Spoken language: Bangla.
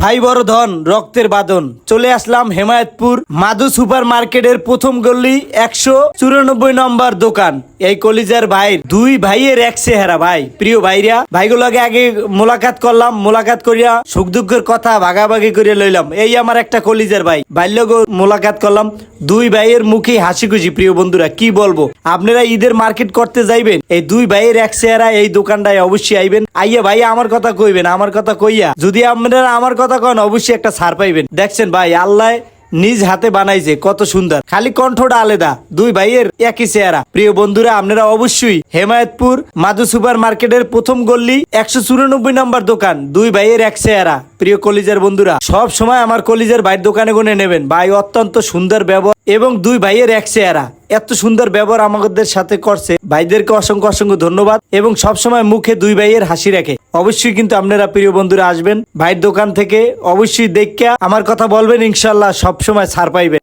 ভাই বড় ধন রক্তের বাঁধন চলে আসলাম হেমায়তপুর মাধু সুপার মার্কেটের প্রথম গল্লি 194 নম্বর দোকান। এই কলিজার ভাইয়ের দুই ভাইয়ের এক চেহারা। ভাই প্রিয় ভাইরা ভাইগুলোকে আগে মোলাকাত করলাম, মোলাকাত করিয়া সুখ দুঃখের কথা ভাগাভাগি করে লইলাম। এই আমার একটা কলিজার ভাই, বাল্যকে মোলাকাত করলাম। দুই ভাইয়ের মুখে হাসি খুশি। প্রিয় বন্ধুরা কি বলবো, আপনারা ঈদের মার্কেট করতে যাইবেন, এই দুই ভাইয়ের এক চেহারা এই দোকানটায় অবশ্যই আইবেন। আইয়া ভাই আমার কথা কইবেন, আমার কথা কইয়া যদি আপনারা আমার কথা কন অবশ্যই একটা ছাড় পাইবেন। দেখছেন ভাই আল্লাহ নিজ হাতে বানাইছে, কত সুন্দর, খালি কণ্ঠটা আলাদা, দুই ভাইয়ের একই চেহারা। প্রিয় বন্ধুরা আপনারা অবশ্যই হেমায়তপুর মাধু সুপার মার্কেটের প্রথম গল্লি 194 নম্বর দোকান, দুই ভাইয়ের এক চেহারা। প্রিয় কলিজার বন্ধুরা সব সময় আমার কলিজার ভাইয়ের দোকানে গুনে নেবেন। ভাই অত্যন্ত সুন্দর ব্যবহার এবং দুই ভাইয়ের এক চেহারা, এত সুন্দর ব্যবহার আমাদের সাথে করছে। ভাইদেরকে অসংখ্য অসংখ্য ধন্যবাদ এবং সবসময় মুখে দুই ভাইয়ের হাসি রাখে। অবশ্যই কিন্তু আপনারা প্রিয় বন্ধুরা আসবেন ভাইয়ের দোকান থেকে, অবশ্যই দেখা আমার কথা বলবেন, ইনশাল্লাহ সবসময় ছাড় পাইবেন।